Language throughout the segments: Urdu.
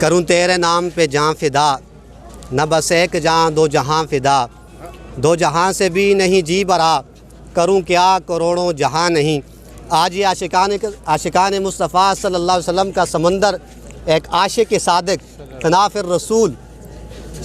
کروں تیرے نام پہ جان فدا، نہ بس ایک جان دو جہاں فدا، دو جہاں سے بھی نہیں جی برا، کروں کیا کروڑوں جہاں نہیں۔ آج یہ عاشقان مصطفیٰ صلی اللہ علیہ وسلم کا سمندر ایک عاشق صادق کناف الرسول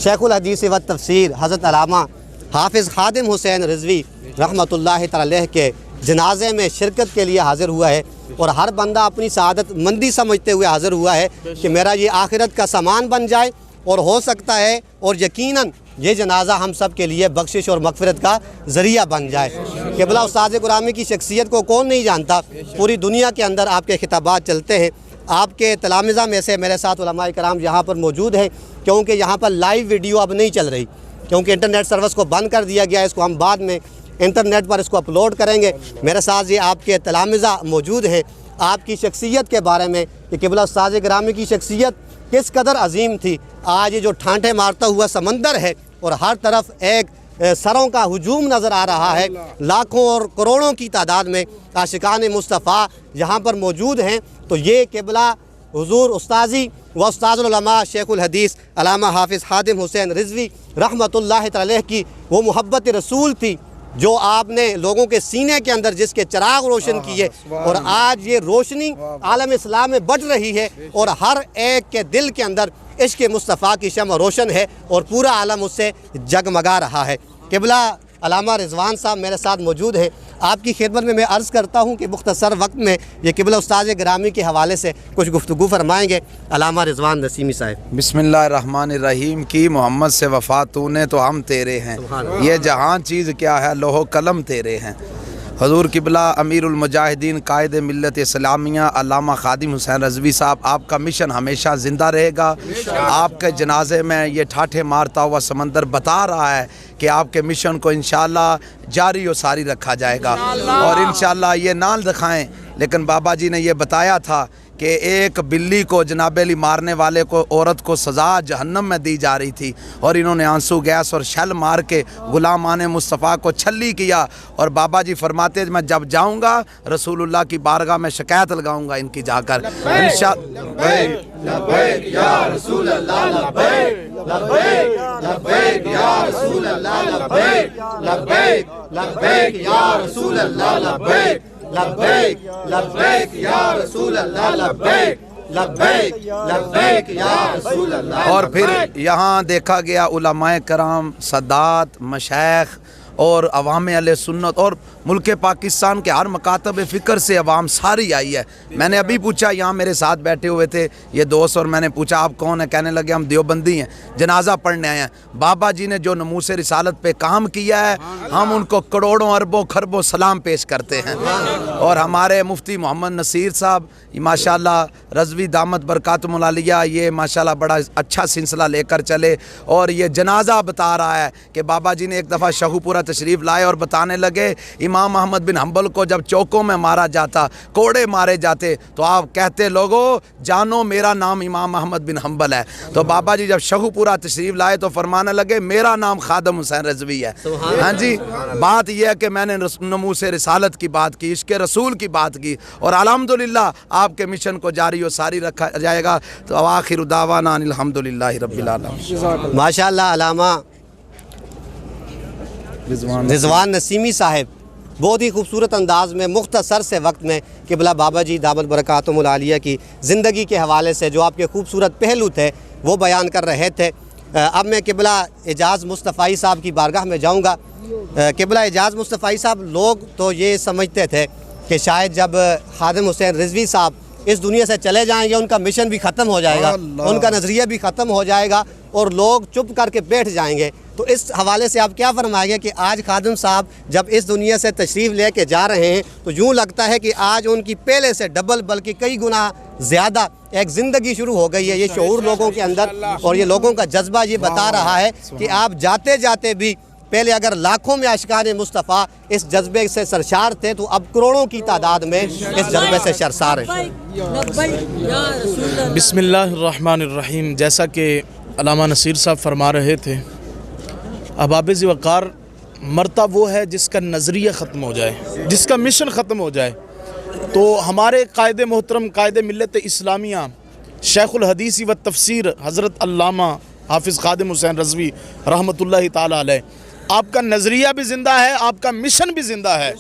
شیخ الحدیث و تفسیر حضرت علامہ حافظ خادم حسین رضوی رحمۃ اللہ تعالی علیہ کے جنازے میں شرکت کے لیے حاضر ہوا ہے، اور ہر بندہ اپنی سعادت مندی سمجھتے ہوئے حاضر ہوا ہے کہ میرا یہ آخرت کا سامان بن جائے، اور ہو سکتا ہے اور یقیناً یہ جنازہ ہم سب کے لیے بخشش اور مغفرت کا ذریعہ بن جائے۔ قبلہ استاد گرامی کی شخصیت کو کون نہیں جانتا، پوری دنیا کے اندر آپ کے خطابات چلتے ہیں۔ آپ کے تلامذہ میں سے میرے ساتھ علماء کرام یہاں پر موجود ہیں، کیونکہ یہاں پر لائیو ویڈیو اب نہیں چل رہی، کیونکہ انٹرنیٹ سروس کو بند کر دیا گیا ہے۔ اس کو ہم بعد میں انٹرنیٹ پر اس کو اپلوڈ کریں گے۔ میرے ساتھ یہ آپ کے تلامذہ موجود ہیں، آپ کی شخصیت کے بارے میں کہ قبلہ استاد گرامی کی شخصیت کس قدر عظیم تھی۔ آج یہ جو ٹھانٹے مارتا ہوا سمندر ہے اور ہر طرف ایک سروں کا ہجوم نظر آ رہا ہے، لاکھوں اور کروڑوں کی تعداد میں عاشقان مصطفیٰ یہاں پر موجود ہیں، تو یہ قبلہ حضور استاذی و استاذ العلماء شیخ الحدیث علامہ حافظ خادم حسین رضوی رحمۃ اللہ تعالی علیہ کی وہ محبت رسول تھی جو آپ نے لوگوں کے سینے کے اندر جس کے چراغ روشن کیے، اور آج یہ روشنی عالم اسلام میں بڑھ رہی ہے، اور ہر ایک کے دل کے اندر عشق مصطفیٰ کی شمع روشن ہے، اور پورا عالم اس سے جگمگا رہا ہے۔ قبلہ علامہ رضوان صاحب میرے ساتھ موجود ہیں، آپ کی خدمت میں عرض کرتا ہوں کہ مختصر وقت میں یہ قبلہ استاد گرامی کے حوالے سے کچھ گفتگو فرمائیں گے۔ علامہ رضوان نسیمی صاحب۔ بسم اللہ الرحمن الرحیم۔ کی محمد سے وفا تو نے تو ہم تیرے ہیں، یہ جہاں چیز کیا ہے لوح و قلم تیرے ہیں۔ حضور قبلہ امیر المجاہدین قائد ملت اسلامیہ علامہ خادم حسین رضوی صاحب، آپ کا مشن ہمیشہ زندہ رہے گا۔ آپ کے جنازے میں یہ ٹھاٹھے مارتا ہوا سمندر بتا رہا ہے کہ آپ کے مشن کو انشاءاللہ جاری و ساری رکھا جائے گا، اور انشاءاللہ یہ نہ دکھائیں، لیکن بابا جی نے یہ بتایا تھا کہ ایک بلی کو جناب علی مارنے والے کو عورت کو سزا جہنم میں دی جا رہی تھی، اور انہوں نے آنسو گیس اور شل مار کے غلامان مصطفیٰ کو چھلی کیا، اور بابا جی فرماتے میں جب جاؤں گا رسول اللہ کی بارگاہ میں شکایت لگاؤں گا ان کی جا کر لبیک یا رسول اللہ، لبیک لبیک لبیک یا رسول اللہ، لبیک لبیک لبیک یا رسول اللہ، لبیک لبیک لبیک یا رسول اللہ، لبیک لبیک لبیک یا رسول اللہ۔ اور پھر یہاں دیکھا گیا علماء کرام، سادات، مشائخ اور عوام اہل سنت اور ملک پاکستان کے ہر مکاتب فکر سے عوام ساری آئی ہے۔ میں نے ابھی پوچھا، یہاں میرے ساتھ بیٹھے ہوئے تھے یہ دوست، اور میں نے پوچھا آپ کون ہیں، کہنے لگے ہم دیوبندی ہیں، جنازہ پڑھنے آئے ہیں۔ بابا جی نے جو نموس رسالت پہ کام کیا ہے، ہم ان کو کروڑوں اربوں خربوں سلام پیش کرتے ہیں۔ اور ہمارے مفتی محمد نصیر صاحب ماشاءاللہ رضوی دامت برکاتہم العالیہ، یہ ماشاءاللہ بڑا اچھا سلسلہ لے کر چلے، اور یہ جنازہ بتا رہا ہے کہ بابا جی نے ایک دفعہ شہو پورہ تشریف لائے اور بتانے لگے امام احمد بن حنبل کو جب چوکوں میں مارا جاتا، کوڑے مارے جاتے، تو آپ کہتے لوگو جانو میرا نام امام احمد بن حنبل ہے۔ تو بابا جی جب شہو پورہ تشریف لائے تو فرمانے لگے میرا نام خادم حسین رضوی ہے۔ ہاں جی، بات یہ ہے کہ میں نے نموس رسالت کی بات کی، عشق رسول کی بات کی، اور الحمدللہ آپ کے مشن کو جاری و ساری رکھا جائے گا۔ تو آخر دعوانا ان الحمدللہ رب العالمین۔ ماشاءاللہ علامہ رضوان نسیمی صاحب بہت ہی خوبصورت انداز میں مختصر سے وقت میں قبلہ بابا جی دامت برکاتہم العالیہ کی زندگی کے حوالے سے جو آپ کے خوبصورت پہلو تھے وہ بیان کر رہے تھے۔ اب میں قبلہ اعجاز مصطفی صاحب کی بارگاہ میں جاؤں گا۔ قبلہ اعجاز مصطفی صاحب، لوگ تو یہ سمجھتے تھے کہ شاید جب خادم حسین رضوی صاحب اس دنیا سے چلے جائیں گے ان کا مشن بھی ختم ہو جائے گا، ان کا نظریہ بھی ختم ہو جائے گا، اور لوگ چپ کر کے بیٹھ جائیں گے۔ تو اس حوالے سے آپ کیا فرمائیں گے کہ آج خادم صاحب جب اس دنیا سے تشریف لے کے جا رہے ہیں تو یوں لگتا ہے کہ آج ان کی پہلے سے ڈبل بلکہ کئی گنا زیادہ ایک زندگی شروع ہو گئی ہے، یہ شعور لوگوں کے اندر، اور یہ لوگوں کا جذبہ یہ بتا رہا ہے کہ آپ جاتے جاتے بھی پہلے اگر لاکھوں میں عاشقان مصطفیٰ اس جذبے سے سرشار تھے تو اب کروڑوں کی تعداد میں اس جذبے سے سرشار ہیں۔ بسم اللہ الرحمن الرحیم۔ جیسا کہ علامہ نصیر صاحب فرما رہے تھے، احباب وقار مرتا وہ ہے جس کا نظریہ ختم ہو جائے، جس کا مشن ختم ہو جائے۔ تو ہمارے قائد محترم قائد ملت اسلامیہ شیخ الحدیث و تفسیر حضرت علامہ حافظ خادم حسین رضوی رحمۃ اللہ تعالیٰ علیہ، آپ کا نظریہ بھی زندہ ہے، آپ کا مشن بھی زندہ ہے،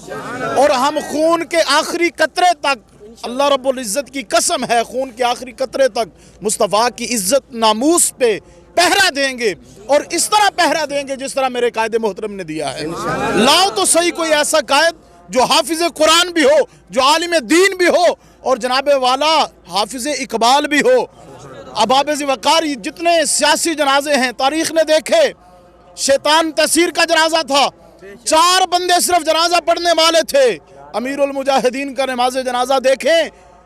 اور ہم خون کے آخری قطرے تک، اللہ رب العزت کی قسم ہے، خون کے آخری قطرے تک مصطفیٰ کی عزت ناموس پہ پہرا دیں گے، اور اس طرح پہرا دیں گے جس طرح میرے قائد محترم نے دیا ہے۔ لاؤ تو صحیح کوئی ایسا قائد جو حافظ قرآن بھی ہو، جو عالم دین بھی ہو، اور جناب والا حافظ اقبال بھی ہو۔ ابابِ وقار جتنے سیاسی جنازے ہیں تاریخ نے دیکھے، شیطان تحصیر کا جنازہ تھا، 4 بندے صرف جنازہ پڑھنے والے تھے۔ امیر المجاہدین کا نماز جنازہ دیکھیں،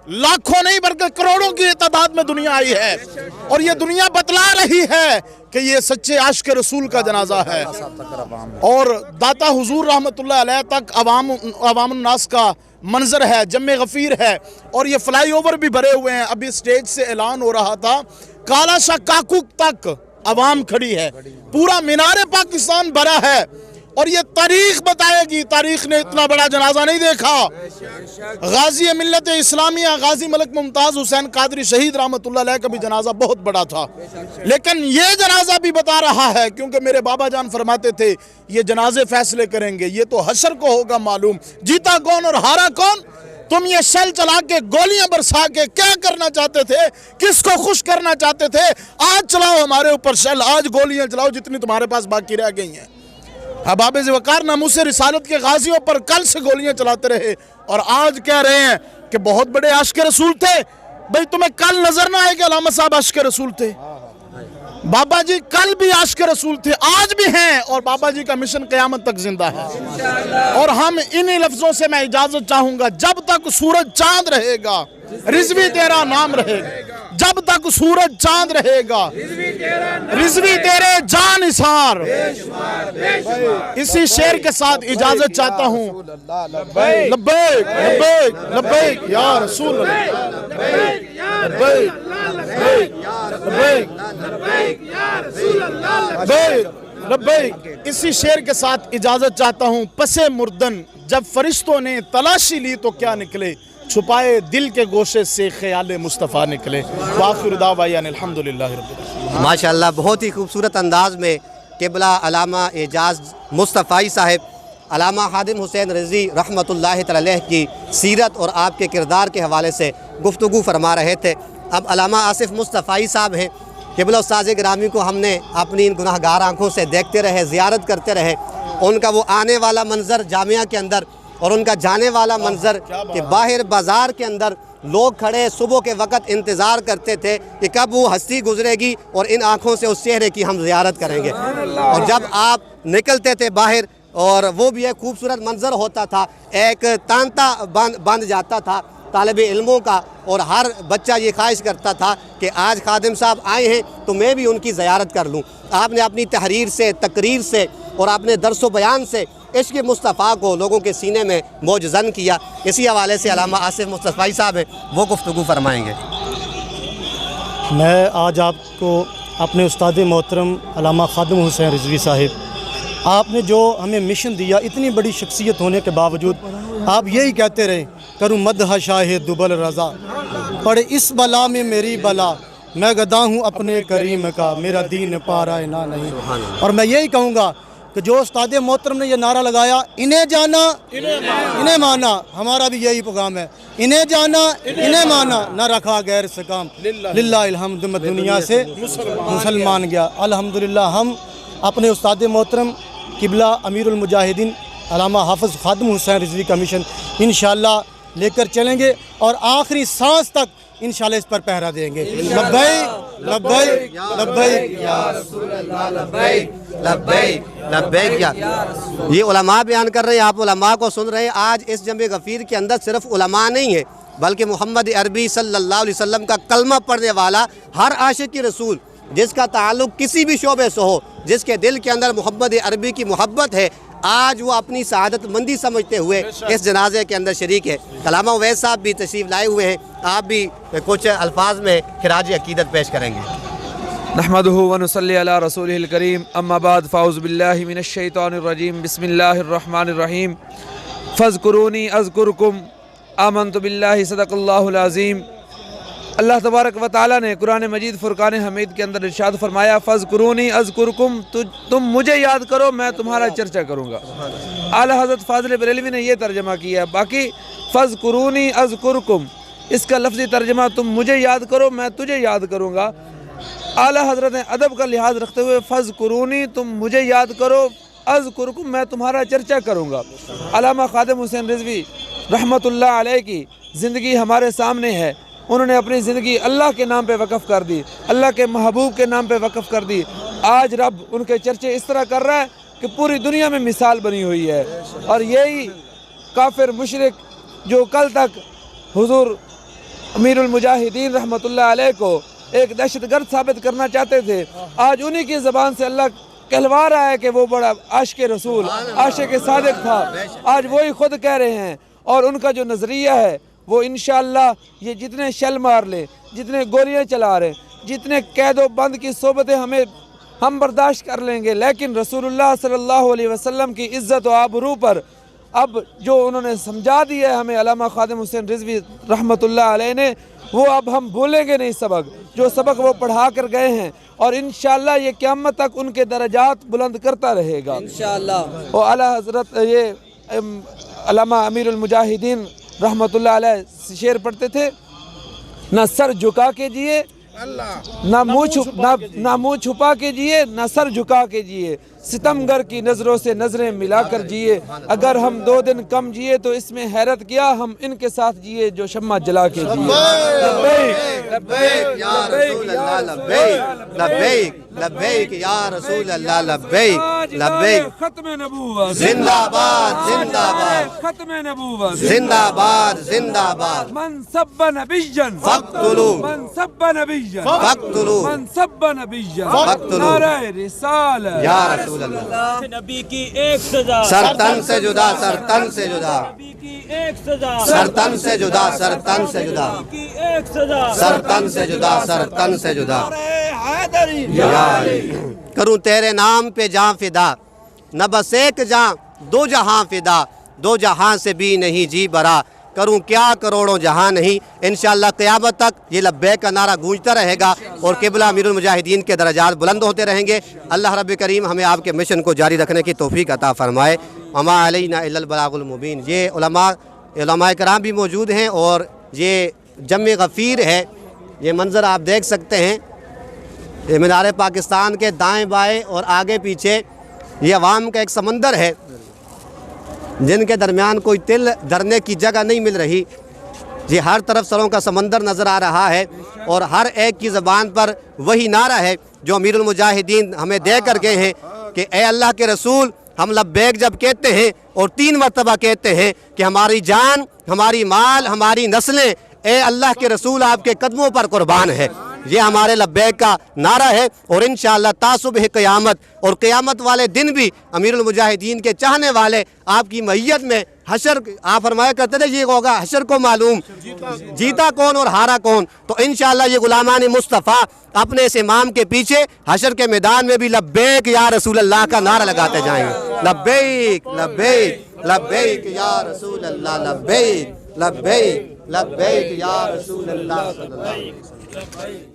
لاکھوں نہیں بلکہ کروڑوں کی تعداد میں دنیا آئی ہے، اور یہ دنیا بتلا رہی ہے کہ یہ سچے عاشق رسول کا جنازہ ہے۔ اور داتا حضور رحمت اللہ علیہ تک عوام الناس کا منظر ہے، جمع غفیر ہے، اور یہ فلائی اوور بھی بھرے ہوئے ہیں۔ ابھی سٹیج سے اعلان ہو رہا تھا، کالا شاہ کاکوک تک عوام کھڑی ہے، پورا مینار پاکستان بھرا ہے، اور یہ تاریخ بتائے گی، تاریخ نے اتنا بڑا جنازہ نہیں دیکھا۔ غازی ملت اسلامیہ غازی ملک ممتاز حسین قادری شہید رحمت اللہ علیہ کا بھی جنازہ بہت بڑا تھا، لیکن یہ جنازہ بھی بتا رہا ہے، کیونکہ میرے بابا جان فرماتے تھے یہ جنازے فیصلے کریں گے، یہ تو حشر کو ہوگا معلوم، جیتا کون اور ہارا کون۔ تم یہ شل چلا کے گولیاں برسا کے کیا کرنا چاہتے تھے، کس کو خوش کرنا چاہتے تھے؟ آج چلاؤ ہمارے اوپر شل، آج گولیاں چلاؤ جتنی تمہارے پاس باقی رہ گئی ہیں۔ احباب وقار ناموس رسالت کے غازیوں پر کل سے گولیاں چلاتے رہے، اور آج کہہ رہے ہیں کہ بہت بڑے عاشق رسول تھے۔ بھئی تمہیں کل نظر نہ آئے کہ علامہ صاحب عاشق رسول تھے؟ بابا جی کل بھی عاشق رسول تھے، آج بھی ہیں، اور بابا جی کا مشن قیامت تک زندہ ہے۔ اور ہم انہی لفظوں سے میں اجازت چاہوں گا، جب تک سورج چاند رہے گا رضوی تیرا نام رہے گا، جب تک سورج چاند رہے گا رضوی تیرے جان نثار۔ اسی شعر کے ساتھ اجازت چاہتا ہوں، لبیک لبیک لبیک یا رسول اللہ، لبیک لبیک لبیک۔ اسی شعر کے ساتھ اجازت چاہتا ہوں، پس مردن جب فرشتوں نے تلاشی لی تو کیا نکلے، چھپائے دل کے گوشے سے خیال مصطفیٰ نکلے۔ وآخر دعوانا الحمدللہ رب العالمین۔ ماشاءاللہ بہت ہی خوبصورت انداز میں قبلہ علامہ اعجاز مصطفی صاحب علامہ خادم حسین رضوی رحمۃ اللہ تعالی علیہ کی سیرت اور آپ کے کردار کے حوالے سے گفتگو فرما رہے تھے۔ اب علامہ آصف مصطفی صاحب ہیں، قبلہ استاذ گرامی کو ہم نے اپنی ان گناہ گار آنکھوں سے دیکھتے رہے، زیارت کرتے رہے، ان کا وہ آنے والا منظر جامعہ کے اندر اور ان کا جانے والا منظر کہ باہر بازار کے اندر لوگ کھڑے صبح کے وقت انتظار کرتے تھے کہ کب وہ ہستی گزرے گی اور ان آنکھوں سے اس چہرے کی ہم زیارت کریں گے، اور جب آپ نکلتے تھے باہر اور وہ بھی ایک خوبصورت منظر ہوتا تھا، ایک تانتا بند جاتا تھا طالب علموں کا، اور ہر بچہ یہ خواہش کرتا تھا کہ آج خادم صاحب آئے ہیں تو میں بھی ان کی زیارت کر لوں۔ آپ نے اپنی تحریر سے، تقریر سے اور اپنے درس و بیان سے عشق مصطفیٰ کو لوگوں کے سینے میں موجزن کیا۔ اسی حوالے سے علامہ آصف مصطفی صاحب ہیں، وہ گفتگو فرمائیں گے۔ میں آج آپ کو اپنے استاد محترم علامہ خادم حسین رضوی صاحب، آپ نے جو ہمیں مشن دیا، اتنی بڑی شخصیت ہونے کے باوجود آپ یہی کہتے رہے، کروں مدح شاہ دبل رضا، پڑھ اس بلا میں میری بلا، میں گدا ہوں اپنے کریم کا، میرا دین پارا نہ نہیں۔ اور میں یہی کہوں گا کہ جو استاد محترم نے یہ نعرہ لگایا، انہیں جانا انہیں مانا، ہمارا بھی یہی پیغام ہے، انہیں جانا انہیں مانا، نہ رکھا غیر سے کام، للہ الحمد، میں دنیا سے مسلمان گیا۔ الحمدللہ ہم اپنے استاد محترم قبلہ امیر المجاہدین علامہ حافظ خادم حسین رضوی کا مشن انشاءاللہ لے کر چلیں گے، اور آخری سانس تک انشاءاللہ اس پر پہرا دیں گے۔ لبیک لبیک لبیک یا رسول اللہ، لبیک لبیک لبیک یا یہ علماء بیان کر رہے ہیں، آپ علماء کو سن رہے ہیں۔ آج اس جمع غفیر کے اندر صرف علماء نہیں ہے، بلکہ محمد عربی صلی اللہ علیہ وسلم کا کلمہ پڑھنے والا ہر عاشق رسول جس کا تعلق کسی بھی شعبے سے ہو، جس کے دل کے اندر محمد عربی کی محبت ہے، آج وہ اپنی سعادت مندی سمجھتے ہوئے اس جنازے کے اندر شریک ہے۔ علامہ اویس صاحب بھی تشریف لائے ہوئے ہیں، آپ بھی کچھ الفاظ میں خراج عقیدت پیش کریں گے۔ نحمده ونصلي على رسوله الكريم، اما بعد، فاعوذ بالله من الشیطان الرجیم، بسم اللہ الرحمن الرحیم، فاذکرونی اذکرکم، آمنت باللہ، صدق اللہ العظیم۔ اللہ تبارک و تعالیٰ نے قرآن مجید فرقان حمید کے اندر ارشاد فرمایا فَاذْكُرُونِي أَذْكُرْكُمْ، تم مجھے یاد کرو میں تمہارا چرچا کروں گا۔ اعلیٰ حضرت فاضل بریلوی نے یہ ترجمہ کیا ہے، باقی فَاذْكُرُونِي أَذْكُرْكُمْ اس کا لفظی ترجمہ تم مجھے یاد کرو میں تجھے یاد کروں گا۔ اعلیٰ حضرت نے ادب کا لحاظ رکھتے ہوئے فَاذْكُرُونِي تم مجھے یاد کرو اذکرکم میں تمہارا چرچا کروں گا۔ علامہ خادم حسین رضوی رحمۃ اللہ علیہ کی زندگی ہمارے سامنے ہے، انہوں نے اپنی زندگی اللہ کے نام پہ وقف کر دی، اللہ کے محبوب کے نام پہ وقف کر دی۔ آج رب ان کے چرچے اس طرح کر رہا ہے کہ پوری دنیا میں مثال بنی ہوئی ہے، اور یہی کافر مشرک جو کل تک حضور امیر المجاہدین رحمۃ اللہ علیہ کو ایک دہشت گرد ثابت کرنا چاہتے تھے، آج انہی کی زبان سے اللہ کہلوا رہا ہے کہ وہ بڑا عاشق رسول عاشق صادق تھا۔ آج وہی خود کہہ رہے ہیں، اور ان کا جو نظریہ ہے وہ انشاءاللہ یہ جتنے شل مار لیں، جتنے گولیاں چلا رہے ہیں، جتنے قید و بند کی صحبتیں ہم برداشت کر لیں گے، لیکن رسول اللہ صلی اللہ علیہ وسلم کی عزت و آبرو پر اب جو انہوں نے سمجھا دیا ہے ہمیں علامہ خادم حسین رضوی رحمۃ اللہ علیہ نے، وہ اب ہم بھولیں گے نہیں سبق، جو سبق وہ پڑھا کر گئے ہیں، اور انشاءاللہ یہ قیامت تک ان کے درجات بلند کرتا رہے گا انشاءاللہ۔ اور اعلیٰ حضرت یہ علامہ امیر المجاہدین رحمۃ اللہ علیہ شعر پڑھتے تھے، نہ سر جھکا کے جیے نہ منہ چھپا کے جیے نہ سر جھکا کے جیے، ستمگر کی نظروں سے نظریں ملا کر جیے، اگر ہم 2 دن کم جیے تو اس میں حیرت کیا، ہم ان کے ساتھ جیے جو شمع جلا کے جیے۔ لبیک یا رسول اللہ لبیک لبیک لبیک یا رسول اللہ لبیک لبیک ختم نبوت زندہ باد زندہ باد ختم نبوت زندہ باد زندہ باد من سب نبیا فاقتلوا من سب نبیا فاقتلوا من سب نبیا فاقتلوا نعرہ رسالت یا رسول اللہ۔ نبی کی ایک سزا، سر تن سے جدا سر تن سے جدا، نبی کی ایک سزا، سر تن سے جدا سر تن سے جدا، کی ایک سزا، سر تن سے جدا سر تن سے جدا۔ حیدری کروں تیرے نام پہ جاں فدا، نہ بس ایک جاں 2 جہاں فدا، 2 جہاں سے بھی نہیں جی برا، کروں کیا کروڑوں جہاں نہیں۔ انشاءاللہ قیامت تک یہ لبیک کا نعرہ گونجتا رہے گا، اور قبلہ امیر المجاہدین کے درجات بلند ہوتے رہیں گے۔ اللہ رب کریم ہمیں آپ کے مشن کو جاری رکھنے کی توفیق عطا فرمائے۔ وما علینا الا البلاغ المبین۔ یہ علماء کرام بھی موجود ہیں، اور یہ جمع غفیر ہے، یہ منظر آپ دیکھ سکتے ہیں، یہ مینار پاکستان کے دائیں بائیں اور آگے پیچھے یہ عوام کا ایک سمندر ہے، جن کے درمیان کوئی تل دھرنے کی جگہ نہیں مل رہی۔ یہ ہر طرف سروں کا سمندر نظر آ رہا ہے، اور ہر ایک کی زبان پر وہی نعرہ ہے جو امیر المجاہدین ہمیں دے کر گئے ہیں کہ اے اللہ کے رسول، ہم لبیک جب کہتے ہیں اور 3 مرتبہ کہتے ہیں کہ ہماری جان، ہماری مال، ہماری نسلیں اے اللہ کے رسول آپ کے قدموں پر قربان ہے۔ یہ ہمارے لبیک کا نعرہ ہے، اور انشاءاللہ تا صبح قیامت اور قیامت والے دن بھی امیر المجاہدین کے چاہنے والے آپ کی معیت میں حشر، آپ فرمایا کرتے تھے یہ ہوگا حشر کو معلوم جیتا کون اور ہارا کون۔ تو انشاءاللہ یہ غلامان مصطفیٰ اپنے اس امام کے پیچھے حشر کے میدان میں بھی لبیک یا رسول اللہ کا نعرہ لگاتے جائیں گے۔ لبیک لبیک لبیک یا رسول اللہ لبیک لبیک لبیک یا رسول اللہ صلی اللہ علیہ وسلم۔